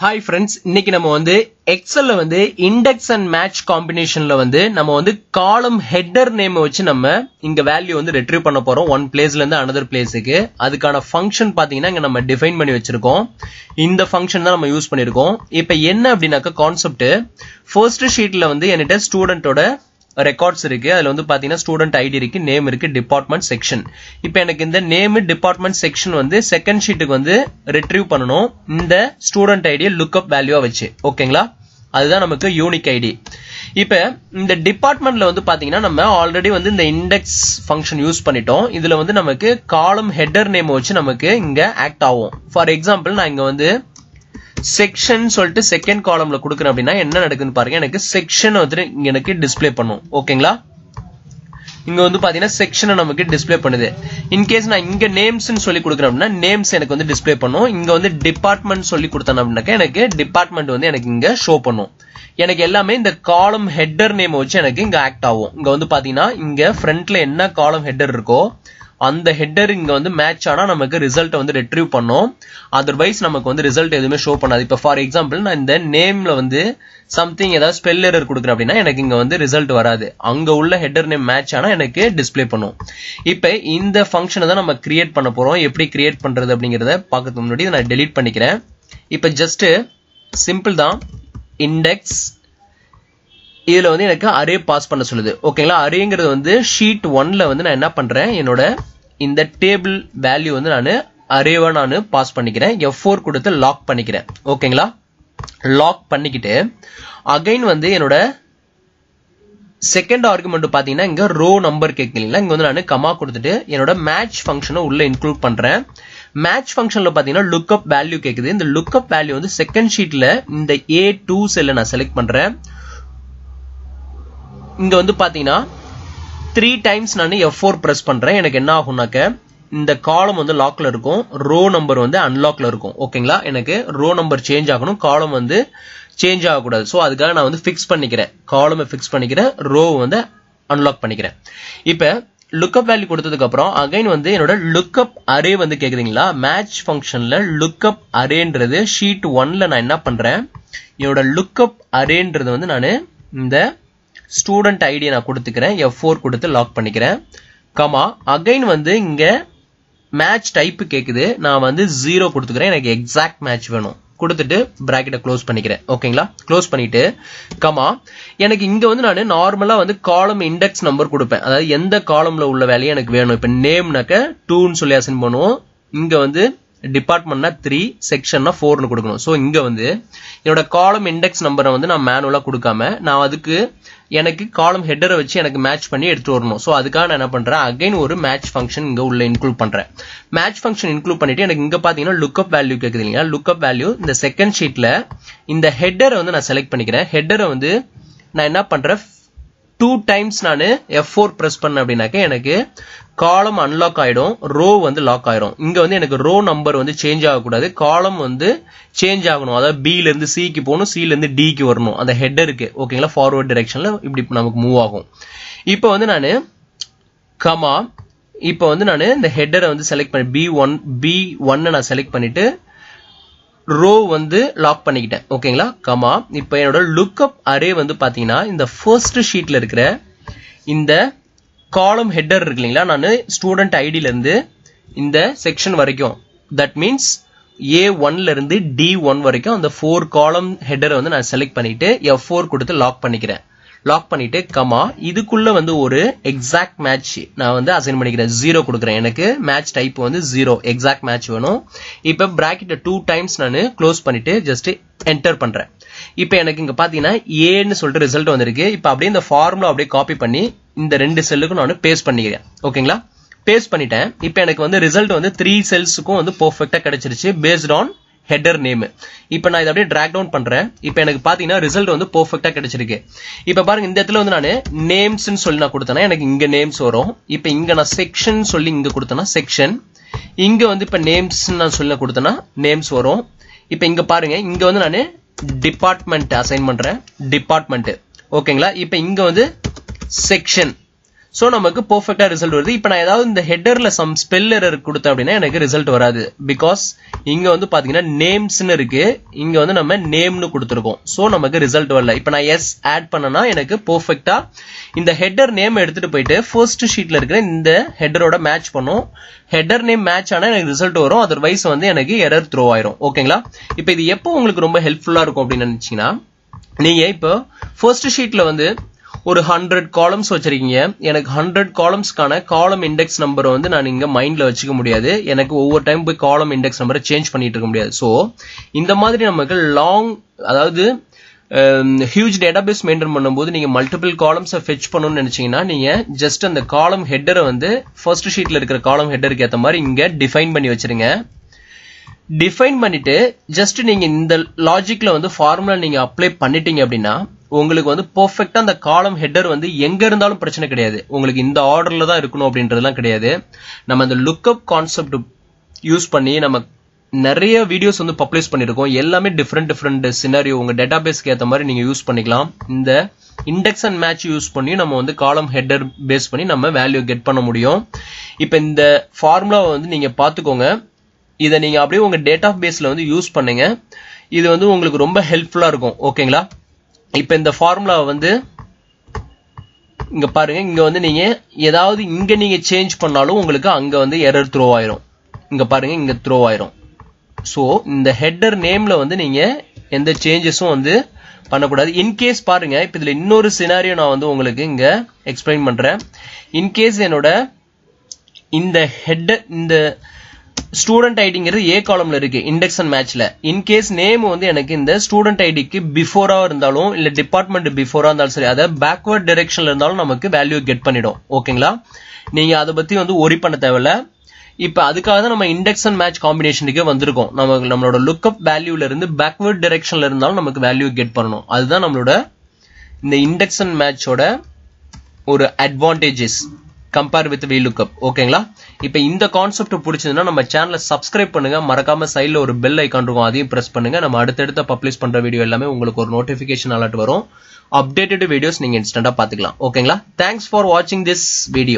Hi friends, இன்னைக்கு நம்ம வந்து எக்ஸல்ல வந்து இண்டெக்ஸ் அண்ட் மேட்ச் காம்பினேஷன்ல வந்து நம்ம வந்து காலம் ஹெட்டர் நேம் வச்சு நம்ம இங்க வேல்யூ வந்து ரெட்ரீவ் பண்ண போறோம் ஒன் பிளேஸ்ல இருந்து அனதர் பிளேஸுக்கு. அதுக்கான ஃபங்க்ஷன் பாத்தீங்கன்னா இங்க நம்ம டிஃபைன் பண்ணி வச்சிருக்கோம். இந்த ஃபங்க்ஷன் தான் நம்ம யூஸ் பண்ணிருக்கோம். இப்போ என்ன அப்படின்னாக்க கான்செப்ட் ஃபர்ஸ்ட் ஷீட்ல வந்து என்கிட்ட ஸ்டூடெண்டோட ரெக்கார்ட்ஸ் இருக்கு. அதுல வந்து பாத்தீங்கன்னா ஸ்டூடெண்ட் ஐடி இருக்கு, நேம் இருக்கு, டிபார்ட்மெண்ட் செக்ஷன். இப்போ எனக்கு இந்த நேம் டிபார்ட்மெண்ட் செக்ஷன் வந்து செகண்ட் ஷீட்டுக்கு வந்து ரெட்ரீவ் பண்ணணும் இந்த ஸ்டூடெண்ட் ஐடியை லுக்அப் வேல்யூவா வச்சு. ஓகேங்களா, அதுதான் நமக்கு யூனிக் ஐடி. இப்ப இந்த டிபார்ட்மெண்ட்ல வந்து பாத்தீங்கன்னா நம்ம ஆல்ரெடி வந்து இந்த இண்டெக்ஸ் ஃபங்க்ஷன் யூஸ் பண்ணிட்டோம். இதுல வந்து நமக்கு காலம் ஹெட்டர் நேம் வச்சு நமக்கு இங்க ஆக்ட் ஆகும். ஃபார் எக்ஸாம்பிள் நான் இங்க வந்து செக்ஷன் சொல்லிட்டு செகண்ட் காலம்ல கொடுக்குறேன் அப்படின்னா என்ன நடக்குதுன்னு பாருங்க. எனக்கு செக்ஷன் வந்து எனக்கு டிஸ்பிளே பண்ணும். ஓகேங்களா, இங்க வந்து பாத்தீங்கன்னா செக்ஷனை நமக்கு டிஸ்பிளே பண்ணுது. இன்கேஸ் நான் இங்க நேம்ஸ் சொல்லி கொடுக்குறேன் அப்படின்னா நேம்ஸ் எனக்கு வந்து டிஸ்பிளே பண்ணும். இங்க வந்து டிபார்ட்மெண்ட் சொல்லி கொடுத்தேன் அப்படின்னாக்க எனக்கு டிபார்ட்மெண்ட் வந்து எனக்கு இங்க ஷோ பண்ணும். எனக்கு எல்லாமே இந்த காலம் ஹெட்டர் நேம் வச்சு எனக்கு இங்க ஆக்ட் ஆகும். இங்க வந்து பாத்தீங்கன்னா இங்க ஃப்ரண்ட்ல என்ன காலம் ஹெட்டர் இருக்கோ அந்த ஹெட்டர் இங்க வந்து மேட்ச் ஆனா நமக்கு ரிசல்ட் வந்து ரெட்ரீவ் பண்ணும். அதர்வைஸ் நமக்கு வந்து ரிசல்ட் எதுவுமே ஷோ பண்ணாது. இப்ப ஃபார் எக்ஸாம்பிள் நான் இந்த நேம்ல வந்து சம்திங் ஏதாவது ஸ்பெல் எரர் கொடுக்குறேன் அப்படின்னா எனக்கு இங்க வந்து ரிசல்ட் வராது. அங்க உள்ள ஹெட்டர் நேம் மேட்ச் ஆனா எனக்கு டிஸ்பிளே பண்ணும். இப்ப இந்த ஃபங்க்ஷனை தான் நம்ம கிரியேட் பண்ண போறோம். எப்படி கிரியேட் பண்றது அப்படிங்கறத பார்க்கறதுக்கு முன்னாடி நான் டெலீட் பண்ணிக்கிறேன். இப்ப ஜஸ்ட் சிம்பிள் தான், இண்டெக்ஸ் இதுல வந்து எனக்கு அரே பாஸ் பண்ண சொல்லுது. ஓகேங்களா, அரேங்கிறது வந்து ஷீட் 1ல வந்து நான் என்ன பண்றேன், என்னோட இந்த டேபிள் வேல்யூ வந்து நான் அரேவா நான் பாஸ் பண்ணிக்கிறேன். F4 கொடுத்து லாக் பண்ணிக்கிறேன். ஓகேங்களா, லாக் பண்ணிக்கிட்டு அகைன் வந்து என்னோட செகண்ட் ஆர்குமெண்ட் பாத்தீங்கன்னா இங்க ரோ நம்பர் கேட்கலீங்களா, இங்க வந்து நான் கமா கொடுத்துட்டு என்னோட மேட்ச் ஃபங்க்ஷனை உள்ள இன்க்ளூட் பண்றேன். மேட்ச் ஃபங்க்ஷன்ல பாத்தீங்கன்னா லுக்அப் வேல்யூ கேக்குது. இந்த லுக்அப் வேல்யூ வந்து செகண்ட் ஷீட்ல இந்த A2 செல்ல நான் செலக்ட் பண்றேன். இங்க வந்து பாத்தீங்கன்னா 3 டைம்ஸ் நான் F4 பிரஸ் பண்றேன். எனக்கு என்ன ஆகும்னாக்க இந்த காலம் வந்து லாக்ல இருக்கும், ரோ நம்பர் வந்து அன்லாக்ல இருக்கும். ஓகேங்களா, எனக்கு ரோ நம்பர் சேஞ்ச் ஆகணும், காலம் வந்து சேஞ்ச் ஆகக்கூடாது. ஸோ அதுக்காக நான் வந்து ஃபிக்ஸ் பண்ணிக்கிறேன், காலமை ஃபிக்ஸ் பண்ணிக்கிறேன், ரோ வந்து அன்லாக் பண்ணிக்கிறேன். இப்ப லுக்அப் வேல்யூ கொடுத்ததுக்கு அப்புறம் அகைன் வந்து என்னோட லுக்அப் அரே வந்து கேக்குதுங்களா. மேட்ச் ஃபங்க்ஷன்ல லுக்அப் அரேன்றது ஷீட் 1ல நான் என்ன பண்றேன், என்னோட லுக்அப் அரேன்றது வந்து நான் இந்த ஸ்டூடெண்ட் ஐடியை நான் கொடுத்துக்கிறேன். F4 கொடுத்து லாக் பண்ணிக்கிறேன். கமா அகைன் வந்து இங்க மேட்ச் டைப் கேக்குது, நான் வந்து 0 கொடுத்துக்கிறேன். எனக்கு எக்ஸாக்ட் மேட்ச் வேணும் கொடுத்துட்டு பிராக்கெட்டை க்ளோஸ் பண்ணிக்கிறேன். ஓகேங்களா, க்ளோஸ் பண்ணிட்டு கமா எனக்கு இங்க வந்து நான் நார்மலா வந்து காலம் இண்டெக்ஸ் நம்பர் கொடுப்பேன். அதாவது எந்த காலம்ல உள்ள வேலையை எனக்கு வேணும். இப்ப நேம்னாக்க 2ன்னு சொல்லி அசைன் பண்ணுவோம். இங்க வந்து டிபார்ட்மெண்ட்னா 3, செக்ஷன்னா 4னு கொடுக்கணும். சோ இங்க வந்து என்னோட காலம் இண்டெக்ஸ் நம்பரை வந்து நான் மேனுவலா கொடுக்காம நான் அதுக்கு எனக்கு காலம் ஹெட்டரை வச்சு எனக்கு மேட்ச் பண்ணி எடுத்து வரணும். சோ அதுக்காக நான் என்ன பண்றேன், அகைன் ஒரு மேட்ச் ஃபங்க்ஷன் இங்க உள்ள இன்க்ளூட் பண்றேன். மேட்ச் ஃபங்க்ஷன் இன்க்ளூட் பண்ணிட்டு எனக்கு இங்க பாத்தீங்கன்னா லுக்அப் வேல்யூ கேக்குது இல்லையா. லுக்அப் வேல்யூ இந்த செகண்ட் ஷீட்ல இந்த ஹெட்டரை வந்து நான் செலக்ட் பண்ணிக்கிறேன். ஹெட்டரை வந்து நான் என்ன பண்றேன், 2 டைம்ஸ் நான் F4 பிரஸ் பண்ண அப்படின்னாக்க எனக்கு காலம் அன்லாக் ஆயிடும், ரோ வந்து லாக் ஆயிடும். இங்க வந்து எனக்கு ரோ நம்பர் வந்து சேஞ்ச் ஆகக்கூடாது, காலம் வந்து சேஞ்ச் ஆகணும். அதாவது B ல இருந்து Cக்கு போகணும், C ல இருந்து D க்கு வரணும் அந்த ஹெட்டருக்கு. ஓகேங்களா, ஃபார்வர்ட் டைரக்ஷன்ல இப்படி நமக்கு மூவ் ஆகும். இப்போ வந்து நான் கமா இப்போ வந்து நான் இந்த ஹெட்டரை வந்து செலக்ட் பண்ணி B1 நான் செலக்ட் பண்ணிட்டு ரோ வந்து லாக் பண்ணிக்கிட்டேன். ஓகேங்களா, கமா இப்போ என்னோட லுக்அப் அரே வந்து பாத்தீங்கன்னா இந்த ஃபர்ஸ்ட் ஷீட்ல இருக்கிற இந்த காலம் ஹெட்டர் இருக்கு இல்லைங்களா, நான் ஸ்டூடெண்ட் ஐடியில இருந்து இந்த செக்ஷன் வரைக்கும், தட் மீன்ஸ் A1ல இருந்து D1 வரைக்கும் அந்த 4 காலம் ஹெட்டரை வந்து நான் செலக்ட் பண்ணிட்டு F4 கொடுத்து லாக் பண்ணிக்கிறேன். லாக் பண்ணிட்டு கமா இதுக்குள்ள வந்து ஒரு எக்ஸாக்ட் மேட்ச் நான் வந்து அசைன் பண்ணிக்கிறேன். 0 கொடுக்குறேன். எனக்கு மேட்ச் டைப் வந்து 0 எக்ஸாக்ட் மேட்ச் வேணும். இப்ப பிராக்கெட்டை 2 டைம்ஸ் நான் க்ளோஸ் பண்ணிட்டு ஜஸ்ட் என்டர் பண்றேன். இப்ப எனக்கு இங்க பாத்தீங்கன்னா ஏன்னு சொல்லிட்டு ரிசல்ட் வந்திருக்கு. இப்ப அப்படியே இந்த ஃபார்முலா அப்படியே காப்பி பண்ணி இந்த 2 செல்லுக்கும் நான் பேஸ்ட் பண்ணிக்கிறேன். ஓகேங்களா, பேஸ்ட் பண்ணிட்டேன். இப்ப எனக்கு வந்து ரிசல்ட் வந்து 3 செல்ஸுக்கும் வந்து பெர்ஃபெக்ட்டா கிடைச்சிருச்சு பேஸ்ட் ஆன் ஹெட்டர் நேம். இப்ப நான் இதை அப்படியே டிராக் டவுன் பண்றேன். இப்ப எனக்கு பாத்தீங்கன்னா ரிசல்ட் வந்து பெர்ஃபெக்ட்டா கிடைச்சிருக்கு. இப்ப பாருங்க இந்த இடத்துல வந்து நான் நேம்ஸ் சொல்லி நான் கொடுத்தேன்னா எனக்கு இங்க நேம்ஸ் வரும். இப்ப இங்க நான் செக்ஷன் சொல்லி இங்க கொடுத்தேன்னா செக்ஷன், இங்க வந்து இப்ப நேம்ஸ் நான் சொல்லி கொடுத்தேன்னா நேம்ஸ் வரும். இப்ப இங்க பாருங்க இங்க வந்து நான் டிபார்ட்மெண்ட் அசைன் பண்றேன், டிபார்ட்மெண்ட். ஓகேங்களா, இப்ப இங்க வந்து செக்ஷன். சோ நமக்கு பெர்ஃபெக்ட்டா ரிசல்ட் வருது. இப்போ நான் ஏதாவது இந்த ஹெட்டர்ல சம் ஸ்பெல் எரர் கொடுத்தேன் அப்படின்னா எனக்கு ரிசல்ட் வராது. பிகாஸ் இங்க வந்து பாத்தீங்கன்னா நேம்ஸ்னு இருக்கு, இங்க வந்து நம்ம நேம்னு கொடுத்துருக்கோம். சோ நமக்கு ரிசல்ட் வரல. இப்போ நான் எஸ் ஆட் பண்ணனா எனக்கு பெர்ஃபெக்ட்டா இந்த ஹெட்டர் நேம் எடுத்துட்டு போயிட்டு ஃபர்ஸ்ட் ஷீட்ல இருக்கிற இந்த ஹெட்டரோட மேட்ச் பண்ணும். ஹெட்டர் நேம் மேட்ச் ஆனா எனக்கு ரிசல்ட் வரும், அதர்வைஸ் வந்து எனக்கு எரர் த்ரோ ஆயிரும். ஓகேங்களா? இப்போ இது எப்போ உங்களுக்கு ரொம்ப ஹெல்ப்ஃபுல்லா இருக்கும் அப்படின்னு நினைச்சீங்கன்னா, நீங்க இப்போ ஃபர்ஸ்ட் ஷீட்ல வந்து ஒரு 100 காலம்ஸ் வச்சிருக்கீங்க. எனக்கு 100 காலம்ஸ்க்கான காலம் இண்டெக்ஸ் நம்பரை வந்து நான் இங்க மைண்ட்ல வச்சுக்க முடியாது. எனக்கு ஒவ்வொரு டைம் போய் காலம் இண்டெக்ஸ் நம்பரை சேஞ்ச் பண்ணிட்டு இருக்க முடியாது. சோ இந்த மாதிரி நமக்கு லாங், அதாவது ஹியூஜ் டேட்டாபேஸ் மெயின்டைன் பண்ணும்போது நீங்க மல்டிபிள் காலம்ஸை ஃபெச் பண்ணணும்னு நினைச்சீங்கன்னா, நீங்க ஜஸ்ட் அந்த காலம் ஹெட்டரை வந்து ஃபர்ஸ்ட் ஷீட்ல இருக்கிற காலம் ஹெட்டருக்கு ஏற்ற மாதிரி இங்க டிஃபைன் பண்ணி வச்சிருங்க. டிஃபைன் பண்ணிட்டு ஜஸ்ட் நீங்க இந்த லாஜிக்ல வந்து ஃபார்முலா நீங்க அப்ளை பண்ணிட்டீங்க அப்படின்னா உங்களுக்கு வந்து பெர்ஃபெக்ட்டா அந்த காலம் ஹெட்டர் வந்து எங்க இருந்தாலும் பிரச்சனை கிடையாது. உங்களுக்கு இந்த ஆர்டர்ல தான் இருக்கணும் அப்படின்றதுலாம் கிடையாது. நம்ம அந்த லுக்அப் கான்செப்ட் யூஸ் பண்ணி நம்ம நிறைய வீடியோஸ் வந்து பப்ளிஷ் பண்ணிருக்கோம். எல்லாமே டிஃப்ரெண்ட் சினாரியோ உங்க டேட்டாபேஸ்க்கு ஏற்ற மாதிரி நீங்க யூஸ் பண்ணிக்கலாம். இந்த இண்டெக்ஸ் அண்ட் மேட்ச் யூஸ் பண்ணி நம்ம வந்து காலம் ஹெட்டர் பேஸ் பண்ணி நம்ம வேல்யூ கெட் பண்ண முடியும். இப்போ இந்த ஃபார்முலாவை வந்து நீங்க பாத்துக்கோங்க. இதை நீங்க அப்படியே உங்க டேட்டா பேஸ்ல வந்து யூஸ் பண்ணுங்க. இது வந்து உங்களுக்கு ரொம்ப ஹெல்ப்ஃபுல்லா இருக்கும். ஓகேங்களா? இப்ப இந்த ஃபார்முலாவை வந்து இங்க பாருங்க. இங்க வந்து நீங்க ஏதாவது இங்க நீங்க சேஞ்ச் பண்ணாலும் உங்களுக்கு அங்க வந்து எரர் த்ரோ ஆயிரும். இங்க பாருங்க, இங்க த்ரோ ஆயிரும். சோ இந்த ஹெட்டர் நேம்ல வந்து நீங்க எந்த சேஞ்சஸும் வந்து பண்ணக்கூடாது. இன்கேஸ் பாருங்க, இப்ப இதுல இன்னொரு சினாரியோ நான் வந்து உங்களுக்கு இங்க எக்ஸ்பிளைன் பண்றேன். இன்கேஸ் என்னோட இந்த ஹெட்டர், இந்த ஸ்டூடெண்ட் ஐடிங்கிறது ஏ காலம்ல இருக்கு இண்டெக்ஸ் அண்ட் மேட்ச்ல. இன்கேஸ் நேம் வந்து எனக்கு இந்த ஸ்டூடெண்ட் ஐடிக்கு பிஃபோரா இருந்தாலும் இல்ல டிபார்ட்மெண்ட் பிஃபோரா இருந்தாலும் சரி, அதாவது பேக்வர்ட் டைரக்ஷன்ல இருந்தாலும் நமக்கு வேல்யூ கெட் பண்ணிடும். ஓகேங்களா? நீங்க அதை பத்தி வந்து ஒரி பண்ண தேவையில்ல. இப்ப அதுக்காக தான் நம்ம இண்டெக்ஸ் அண்ட் மேட்ச் காம்பினேஷனுக்கே வந்திருக்கோம். நம்மளோட லுக்அப் வேல்யூல இருந்து பேக்வர்ட் டைரக்ஷன்ல இருந்தாலும் நமக்கு வேல்யூ கெட் பண்ணணும். அதுதான் நம்மளோட இந்த இண்டெக்ஸ் அண்ட் மேட்சோட ஒரு அட்வான்டேஜஸ் கம்பேர் வித் VLOOKUP. ஓகேங்களா? இப்ப இந்த கான்செப்ட் பிடிச்சதுன்னா நம்ம சேனலை சப்ஸ்கிரைப் பண்ணுங்க. மறக்காம சைட்ல ஒரு பெல் ஐகான் இருக்கும், அதையும் பிரஸ் பண்ணுங்க. நம்ம அடுத்தடுத்த பப்ளிஷ் பண்ற வீடியோ எல்லாமே உங்களுக்கு ஒரு நோட்டிபிகேஷன் அலர்ட் வரும். அப்டேட்டட் வீடியோஸ் நீங்க இன்ஸ்டன்டா பாத்துக்கலாம். ஓகேங்களா? தேங்க்ஸ் ஃபார் வாட்சிங் திஸ் வீடியோ.